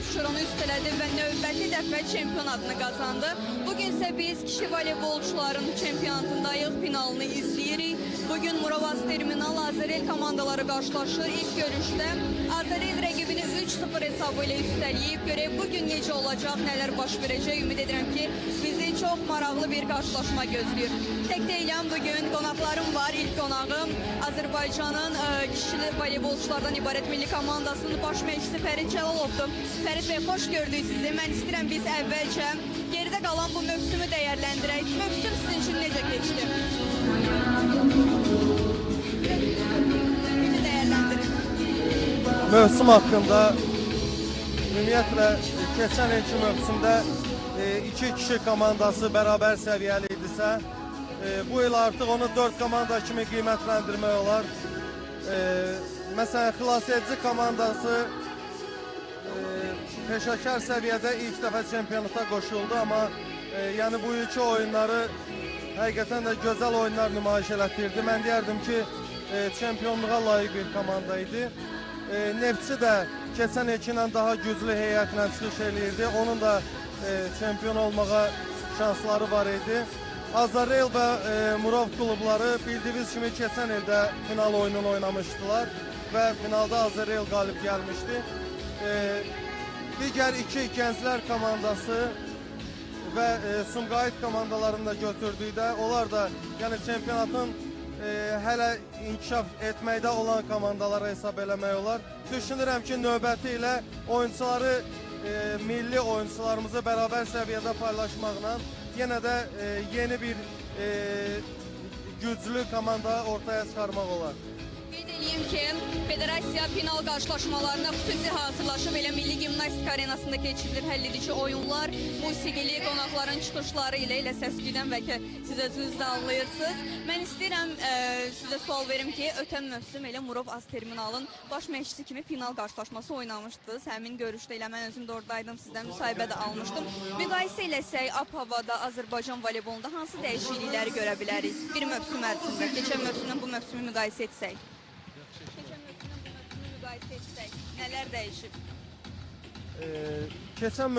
Abşeron onu üstələdi və növbəti dəfə çempion adını qazandı. Bugün isə biz kişi voleybolçuların çempionatındayıq, finalını izləyirik. Bugün Murovas Terminal Azərel komandaları qarşılaşır. İlk görüşdə Azərel rəqibini 3-0 hesabı ilə üstələyib. Görək bugün necə olacaq, nələr baş verəcək. Ümid edirəm ki, bizi çox maraqlı bir qarşılaşma gözləyir. Tək deyiləm, bugün qonaqlarım var. İlk qonağım Azərbaycanın kişi voleybolçulardan ibarət milli komandasının baş məşqçisi Fərid Cəlalovdur. Fərid bəy, xoş gördük sizi. Mən istəyirəm biz əvvəlcə geridə qalan bu mövsümü dəyərləndirək. Mövsüm sizin üçün necə keçdi? Necə dəyərləndirin? Mövsüm haqqında ümumiyyətlə keçən ilki mövsümdə iki kişi komandası bərabər səviyyəli idisə, bu il artıq onu 4 komanda kimi qiymətləndirmək olar. Məsələn, xilasedici komandası peşəkar səviyyədə ilk dəfə çempionata qoşuldu, amma yəni bu ilki oyunları həqiqətən də gözəl oyunlar nümayiş elətdirdi. Mən deyərdim ki, çempionluğa layiq bir komanda idi. Neftçi də keçən ilkindən daha güclü heyətlə çıxış eləyirdi. Onun da çempion olmağa şansları var idi. Azərel və Murov klubları bildiyiniz kimi keçən ildə final oyununu oynamışdılar və finalda Azərel qalib gəlmişdi. Digər iki gənclər komandası və Sumqayıt komandalarını da götürdükdə, onlar da yəni çempionatın hələ inkişaf etməkdə olan komandalara hesab eləmək olar. Düşünürəm ki, növbəti ilə oyuncuları, milli oyuncularımızı bərabər səviyyədə paylaşmaqla yenə də yeni bir güclü komanda ortaya çıxarmaq olar. Qeyd edeyim ki, federasiya final qarşılaşmalarına xüsusi hazırlaşıb, elə Milli Gimnastika Arenasında keçirilir həlledici oyunlar, musiqili qonaqların çıxışları ilə səsküydən bəlkə siz özünüz də anlayırsınız. Mən istəyirəm sizə sual verim ki, ötən mövsüm elə Murov Az Terminalın baş məşqçisi kimi final qarşılaşması oynamışdınız. Həmin görüşdə elə mən özüm də oradaydım, sizdən müsahibə də almışdım. Müqayisə eləsək, ab-havada Azərbaycan voleybolunda hansı dəyişiklikləri görə bilərik bir mövsüm ərzində? Keçən mövsümdən bu mövsümü müqayisə etsək. Nələr dəyişib? Keçən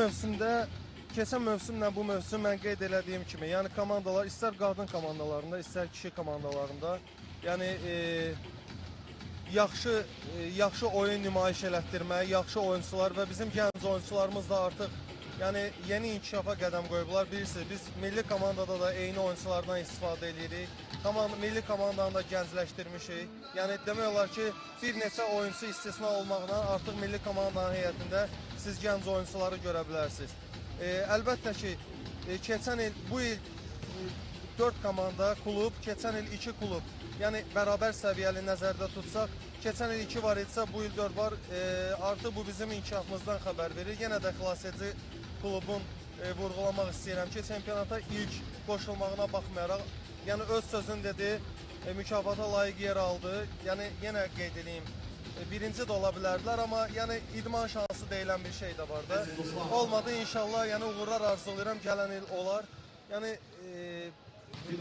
mövsümlə bu mövsüm mən qeyd elədiyim kimi, yəni komandalar istər qadın komandalarında, istər kişi komandalarında, yəni yaxşı oyun nümayiş elətdirmək, yaxşı oyuncular və bizim gənc oyuncularımız da artıq yəni yeni inkişafa qədəm qoyublar. Bilirsiniz, biz milli komandada da eyni oyunculardan istifadə edirik. Milli komandanı da gəncləşdirmişik. Yəni demək olar ki, bir neçə oyuncu istisna olmaqla artıq milli komandanın heyətində siz gənc oyuncuları görə bilərsiniz. Əlbəttə ki, keçən il, bu il 4 komanda, klub, keçən il 2 klub, yəni bərabər səviyyəli nəzərdə tutsaq, keçən il 2 var idisə, bu il 4 var. Artıq bu bizim inkişafımızdan xəbər verir. Yenə də xilasedici klubun vurğulamaq istəyirəm ki, çempionata ilk qoşulmağına baxmayaraq, yəni öz sözünü dedi, mükafata layiq yer aldı. Yəni yenə qeyd edeyim, birinci də ola bilərdilər, amma yəni idman şansı deyilən bir şey də var da. Olmadı inşallah, yəni uğurlar arzulayıram, gələn il olar. Yəni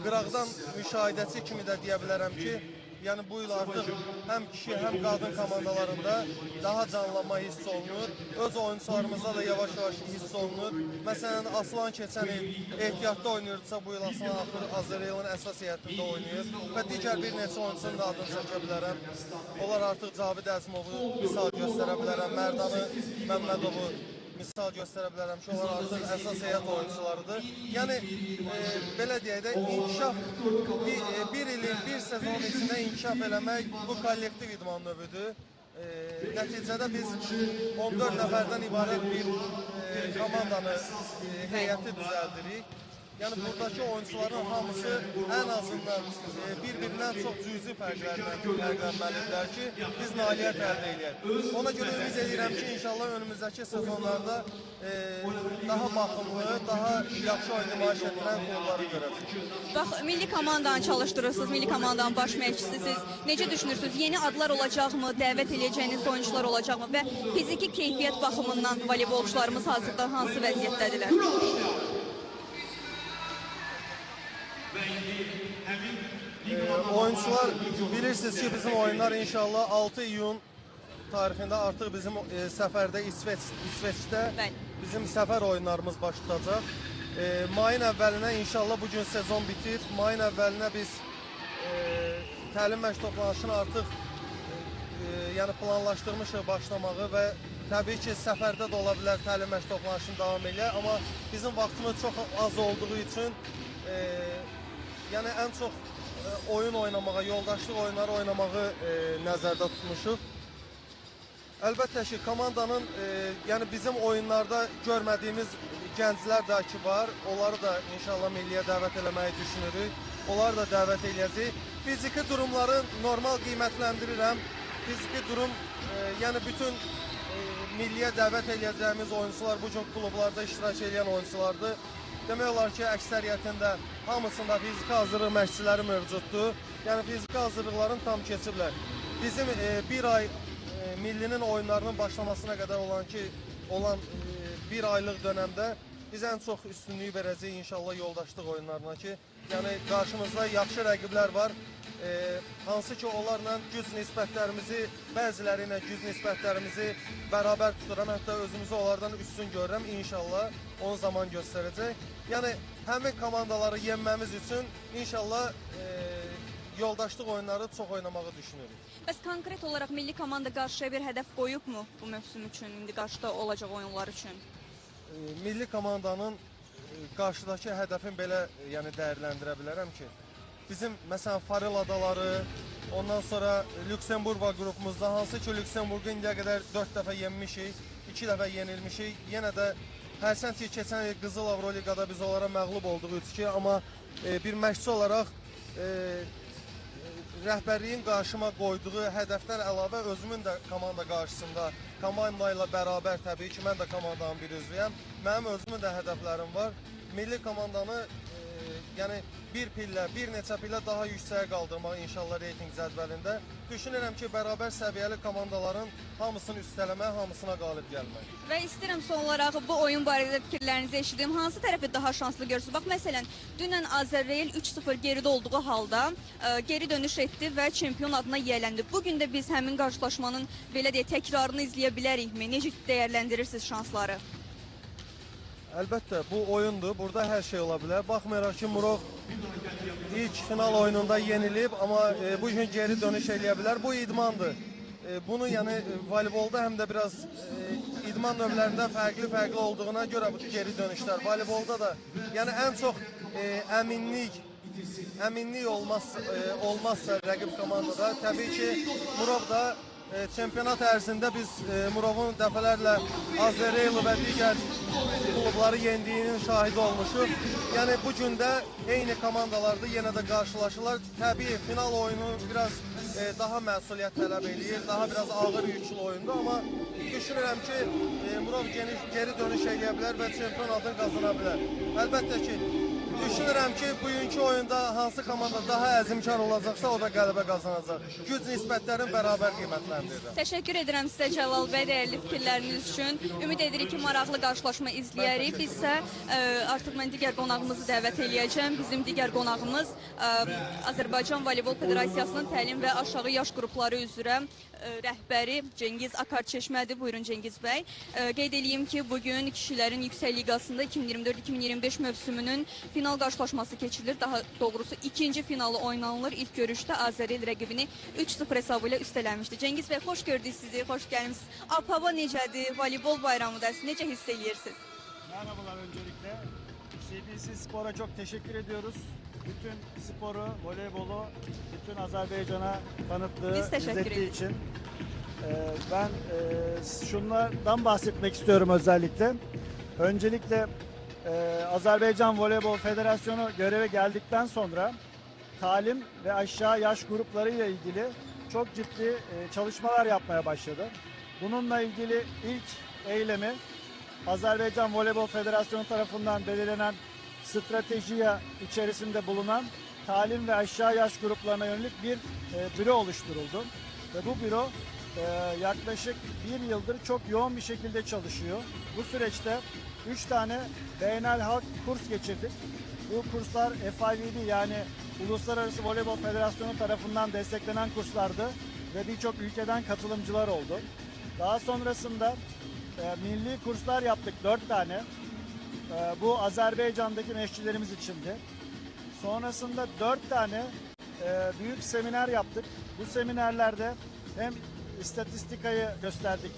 qıraqdan müşahidəçi kimi də deyə bilərəm ki, yəni bu il artıq həm kişi, həm qadın komandalarında daha canlanma hiss olunur. Öz oyuncularımızda da yavaş-yavaş hiss olunur. Məsələn, Aslan keçən il ehtiyatda oynayırdısa, bu il Aslan Azərelin əsas heyətində oynayır və digər bir neçə oyuncusunun da adını çəkə bilərəm. Onlar artıq Cavid Əzmovu misal göstərə bilərəm, Mərdanı Məmmədovu misal göstərə bilərəm ki, onlar artıq əsas heyət oyuncularıdır. Yəni, belə deyək də, inkişaf, bir ilin, bir sezonun içində inkişaf eləmək bu kollektiv idman növüdür. Nəticədə biz 14 nəfərdən ibarət bir komandanı, heyəti düzəldirik. Yəni, buradakı oyuncuların hamısı ən azından bir-birindən çox cüzi fərqlənməlidirlər ki, biz nailiyyət əldə edək. Ona görə ümid edirəm ki, inşallah önümüzdəki sezonlarda daha baxımlı, daha yaxşı oyun nümayiş etdirən qolları görəcək. Bax, milli komandanı çalışdırırsınız, milli komandanın baş məşqçisiniz. Necə düşünürsünüz? Yeni adlar olacaqmı, dəvət edəcəyiniz oyuncular olacaqmı və fiziki keyfiyyət baxımından voleybolçularımız hazırda hansı vəziyyətdədirlər? Oyuncular bilirsiniz ki, bizim oyunlar inşallah 6 iyun tarixində artıq bizim səfərdə İsveçdə Bəli. bizim səfər oyunlarımız baş tutacaq. Mayın əvvəlinə inşallah bu gün sezon bitir. Mayın əvvəlinə biz təlim məşq toplanışını artıq yəni planlaşdırmışıq başlamağı və təbii ki, səfərdə də ola bilər təlim məşq toplanışını davam eləyək, amma bizim vaxtımız çox az olduğu üçün yəni ən çox oyun oynamağa, yoldaşlıq oyunları oynamağı nəzərdə tutmuşuq. Əlbəttə ki, komandanın yəni bizim oyunlarda görmədiyimiz gənclər də ki var. Onları da inşallah milliyə dəvət eləməyi düşünürük. Onları da dəvət eləyəcəyik. Fiziki durumları normal qiymətləndirirəm. Fiziki durum yəni bütün milliyə dəvət eləyəcəyimiz oyuncular bu gün klublarda iştirak edən oyunculardır. Demək olar ki, əksəriyyətində hamısında fiziki hazırlıq məşqçiləri mövcuddur. Yəni fiziki hazırlıqların tam keçiblər. Bizim bir ay millinin oyunlarının başlamasına qədər olan bir aylıq dönəmdə biz ən çox üstünlüyü verəcəyik inşallah yoldaşlıq oyunlarına ki, yəni qarşımızda yaxşı rəqiblər var. Hansı ki onlarla güc nisbətlərimizi, bəziləri ilə güc nisbətlərimizi bərabər tuturam. Hətta özümüzü onlardan üstün görürəm. İnşallah onu zaman göstərəcək. Yəni həmin komandaları yenməmiz üçün inşallah yoldaşlıq oyunları çox oynamağı düşünürük. Bəs konkret olaraq milli komanda qarşıya bir hədəf qoyubmu bu mövsüm üçün, indi qarşıda olacaq oyunlar üçün? Milli komandanın qarşıdakı hədəfini belə yəni dəyərləndirə bilərəm ki, bizim məsələn Farel adaları, ondan sonra Lüksemburqa qrupumuzda, hansı ki Lüksemburqu indiyə qədər 4 dəfə yenmişik, 2 dəfə yenilmişik. Yenə də hərçənd ki keçən il Qızıl Avroligada biz onlara məğlub olduq 3-2, amma bir məşqçi olaraq rəhbərliyin qarşıma qoyduğu hədəfdən əlavə özümün də komanda qarşısında, komanda ilə bərabər təbii ki, mən də komandanın bir üzvüyəm. Mənim özümün də hədəflərim var. Milli komandanı yəni bir pillə, bir neçə pillə daha yüksəyə qaldırmaq inşallah reyting cədvəlində. Düşünürəm ki, bərabər səviyyəli komandaların hamısını üstələmək, hamısına qalib gəlmək. Və istəyirəm son olaraq bu oyun barədə fikirlərinizi eşidim. Hansı tərəfi daha şanslı görürsünüz? Bax, məsələn, dünən Azərreyl 3-0 geridə olduğu halda geri dönüş etdi və çempion adına yiyələndi. Bugün də biz həmin qarşılaşmanın belə deyək, təkrarını izləyə bilərikmi? Necə dəyərləndirirsiniz şansları? Əlbəttə, bu oyundur. Burada hər şey ola bilər. Baxmayaraq ki, Murov ilk final oyununda yenilib, amma bu gün geri dönüş eləyə bilər. Bu idmandır. Bunu yəni voleybolda həm də biraz idman növlərində fərqli olduğuna görə bu geri dönüşlər. Voleybolda da yəni ən çox əminlik olmazsa rəqib komandada təbii ki, Murov da çempionat ərzində biz Murovun dəfələrlə Azərreyli və digər klubları yendiyinin şahidi olmuşuq. Yəni bu gün də eyni komandalarda yenə də qarşılaşırlar. Təbii final oyunu biraz daha məsuliyyət tələb eləyir, daha biraz ağır yüklü oyundur, amma düşünürəm ki, Murov geri dönüş eləyə bilər və çempion adını qazana bilər. Əlbəttə ki, düşünürəm ki, bugünkü oyunda hansı komanda daha əzmkar olacaqsa, o da qələbə qazanacaq. Güc nisbətlərin bərabər qiymətləndirir. Təşəkkür edirəm sizə Cəlal bəy, dəyərli fikirləriniz üçün. Ümid edirik ki, maraqlı qarşılaşma izləyərik. Biz isə artıq mən digər qonağımızı dəvət eləyəcəm. Bizim digər qonağımız Azərbaycan Voleybol Federasiyasının təlim və aşağı yaş qrupları üzrə rəhbəri Cengiz Akarçeşmədir. Buyurun Cengiz bəy. Qeyd edeyim ki, bugün Kişilərin Yüksək Liqasında 2024-2025 mövsümünün final qarşılaşması keçirilir. Daha doğrusu ikinci finalı oynanılır. İlk görüşdə Azərreyl rəqibini 3-0 hesabı ilə üstələmişdi. Cengiz bəy, xoş gördük sizi, xoş gəlmişsiniz. Ab-hava necədir? Voleybol bayramıdır. Siz necə hiss edirsiniz? Merhabalar öncelikle. CBC Spor'a çok teşekkür ediyoruz. Bütün sporu, voleybolu, bütün Azerbaycan'a tanıttığı, Biz teşekkür izlettiği ederiz. için. Ben şunlardan bahsetmek istiyorum özellikle. Öncelikle Azerbaycan Voleybol Federasyonu göreve geldikten sonra talim ve aşağı yaş gruplarıyla ilgili çok ciddi çalışmalar yapmaya başladı. Bununla ilgili ilk eylemi Azerbaycan Voleybol Federasyonu tarafından belirlenen stratejiye içerisinde bulunan talim ve aşağı yaş gruplarına yönelik bir büro oluşturuldu. Ve bu büro yaklaşık bir yıldır çok yoğun bir şekilde çalışıyor. Bu süreçte 3 tane beynel halk kurs geçirdik. Bu kurslar FIVB yani Uluslararası Voleybol Federasyonu tarafından desteklenen kurslardı ve birçok ülkeden katılımcılar oldu. Daha sonrasında milli kurslar yaptık 4 tane. Bu Azerbaycan'daki meşçilerimiz içindi. Sonrasında 4 tane büyük seminer yaptık. Bu seminerlerde hem istatistikayı gösterdik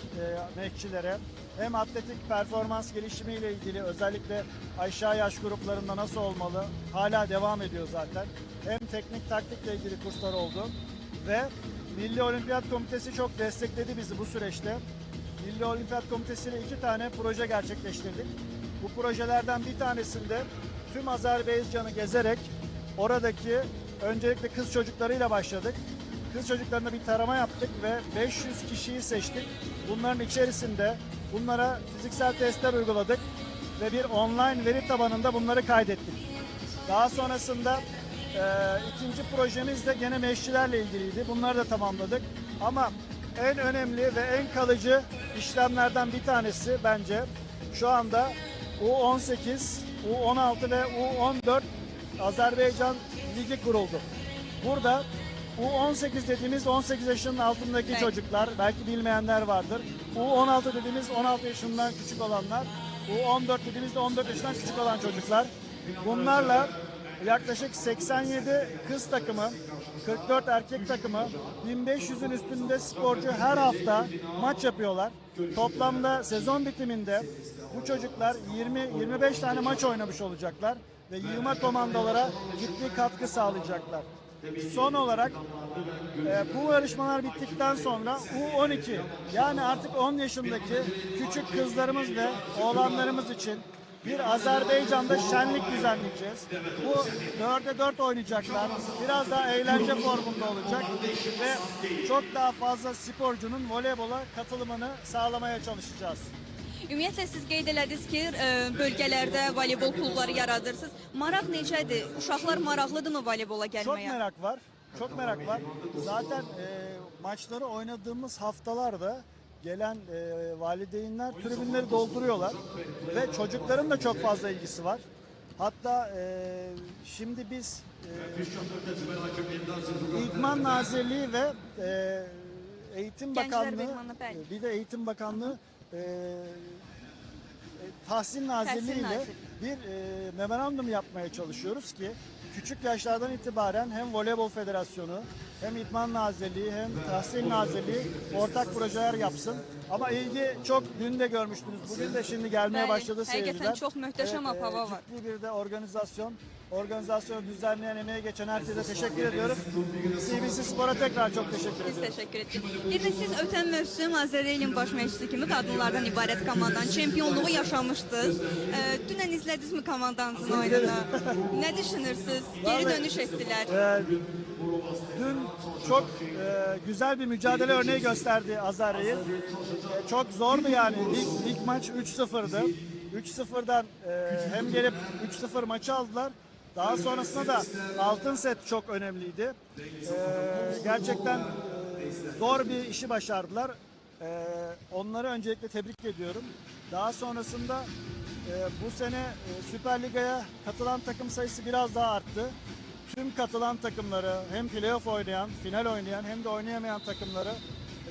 meşçilere, hem atletik performans gelişimi ile ilgili özellikle aşağı yaş gruplarında nasıl olmalı hala devam ediyor zaten. Hem teknik taktikle ilgili kurslar oldu ve Milli Olimpiyat Komitesi çok destekledi bizi bu süreçte. Milli Olimpiyat Komitesi ile 2 tane proje gerçekleştirdik. Bu projelerden bir tanesinde tüm Azerbaycan'ı gezerek oradaki öncelikle kız çocuklarıyla başladık. Kız çocuklarına bir tarama yaptık ve 500 kişiyi seçtik. Bunların içerisinde bunlara fiziksel testler uyguladık ve bir online veri tabanında bunları kaydettik. Daha sonrasında ikinci projemiz de gene meşçilerle ilgiliydi. Bunları da tamamladık. Ama en önemli ve en kalıcı işlemlerden bir tanesi bence şu anda U18, U16 ve U14 Azerbaycan Ligi kuruldu. Burada U18 dediğimiz 18 yaşının altındaki Evet. çocuklar, belki bilmeyenler vardır. U16 dediğimiz 16 yaşından küçük olanlar, U14 dediğimizde 14 yaşından küçük olan çocuklar. Bunlarla yaklaşık 87 kız takımı, 44 erkek takımı, 1500'ün üstünde sporcu her hafta maç yapıyorlar. Toplamda sezon bitiminde bu çocuklar 20-25 tane maç oynamış olacaklar ve yığma komandolara ciddi katkı sağlayacaklar. Son olarak bu yarışmalar bittikten sonra U12 yani artık 10 yaşındaki küçük kızlarımız ve oğlanlarımız için bir Azerbaycan'da şenlik düzenleyeceğiz. Bu 4'e 4 oynayacaklar. Biraz daha eğlence formunda olacak ve çok daha fazla sporcunun voleybola katılımını sağlamaya çalışacağız. Ümumiyyətlə siz qeyd elədiniz ki, bölgələrdə voleybol klubları yaradırsınız. Maraq necədir? Uşaqlar maraqlıdırmı voleybola Çok gəlməyə? merak var. Çok merak var. Zaten maçları oynadığımız haftalarda gelen valideynler tribünleri dolduruyorlar ve çocukların da çok fazla ilgisi var. Hatta şimdi biz İdman Nazirliği ve Eğitim Gençler Bakanlığı ve İdmanı, bəli. bir de Eğitim Bakanlığı Tahsil Nazirliği ile Nazirliği. bir memorandum yapmaya çalışıyoruz ki küçük yaşlardan itibaren hem Voleybol Federasyonu hem İdman Nazirliği hem Tahsil Nazirliği ortak projeler yapsın. Ama ilgi çok, dün de görmüştünüz. Bugün de şimdi gelmeye Bəli, başladı həqiqətən seyirciler. çox möhtəşəm hava var. Ciddi bir de organizasyonu düzenleyen, emeğe geçen herkese teşekkür ediyoruz. CBC Spor'a tekrar çok teşekkür Biz ediyoruz. təşəkkür edirik. Bir də siz ötən mövsüm Azərbaycan baş məşqçisi kimi qadınlardan ibarət komandanın çempionluğu yaşamışdınız. Dünən izlədinizmi komandanızın oyununu? Nə düşünürsünüz? Geri dönüş etdilər. Dün çok güzel bir mücadele örneği gösterdi Azerbaycan. Çok zordu yani. İlk maç 3-0'dı. 3-0'dan hem gelip 3-0 maçı aldılar. Daha sonrasında da altın set çok önemliydi. Gerçekten zor bir işi başardılar. Onları öncelikle tebrik ediyorum. Daha sonrasında bu sene Süper Liga'ya katılan takım sayısı biraz daha arttı. Tüm katılan takımları hem playoff oynayan, final oynayan hem de oynayamayan takımları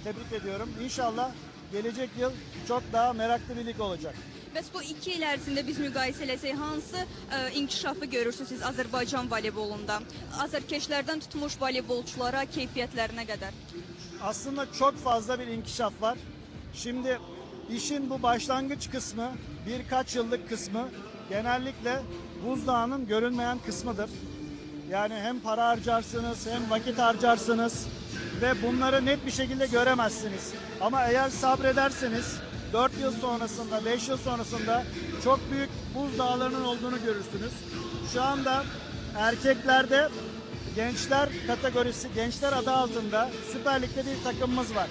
tebrik ediyorum. İnşallah gelecek yıl çok daha meraklı bir lig olacak. Bəs bu 2 il ərzində biz müqayisə eləsək, hansı inkişafı görürsünüz siz Azərbaycan voleybolunda? Azərkeşlərdən tutmuş voleybolçulara, keyfiyyətlərinə qədər. Aslında çok fazla bir inkişaf var. Şimdi işin bu başlangıç kısmı, birkaç yıllık kısmı genellikle buzdağının görünmeyen kısmıdır. Yani hem para harcarsınız hem vakit harcarsınız ve bunları net bir şekilde göremezsiniz. Ama eğer sabrederseniz 4 yıl sonrasında, 5 yıl sonrasında çok büyük buzdağlarının olduğunu görürsünüz. Şu anda erkeklerde gençler kategorisi, gençler adı altında Süper Lig'de bir takımımız var.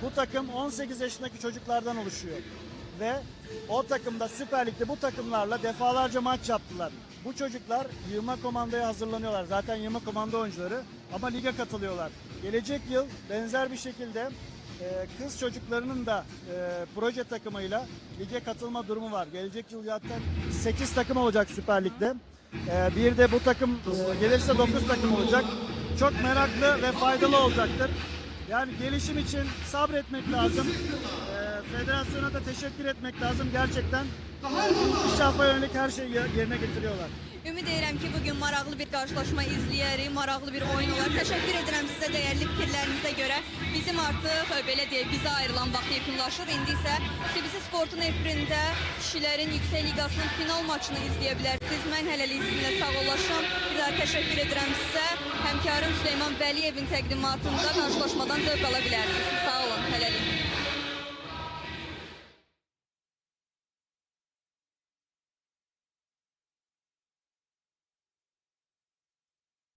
Bu takım 18 yaşındaki çocuklardan oluşuyor. Ve o takımda Süper Lig'de bu takımlarla defalarca maç yaptılar. Bu çocuklar yığma komandoya hazırlanıyorlar. Zaten yığma komando oyuncuları ama lige katılıyorlar. Gelecek yıl benzer bir şekilde kız çocuklarının da proje takımıyla lige katılma durumu var. Gelecek yıl zaten 8 takım olacak Süper Lig'de. Bir de bu takım gelirse 9 takım olacak. Çok meraklı ve faydalı olacaktır. Yani gelişim için sabretmek lazım. Federasyona da teşekkür etmek lazım. Gerçekten inkişafa yönelik her şeyi yerine getiriyorlar. Ümid edirəm ki, bugün maraqlı bir qarşılaşma izləyərik, maraqlı bir oyun olar. Təşəkkür edirəm sizə dəyərli fikirlərinizə görə. Bizim artıq belə deyək, bizə ayrılan vaxt yekunlaşır. İndi isə CBC Sportun efirində kişilərin Yüksək Liqasının final maçını izləyə bilərsiniz. Mən hələlik sizinlə sağollaşım. Bir daha təşəkkür edirəm sizə. Həmkarım Süleyman Vəliyevin təqdimatında qarşılaşmadan zövq ala bilərsiniz. Sağ olun, hələlik.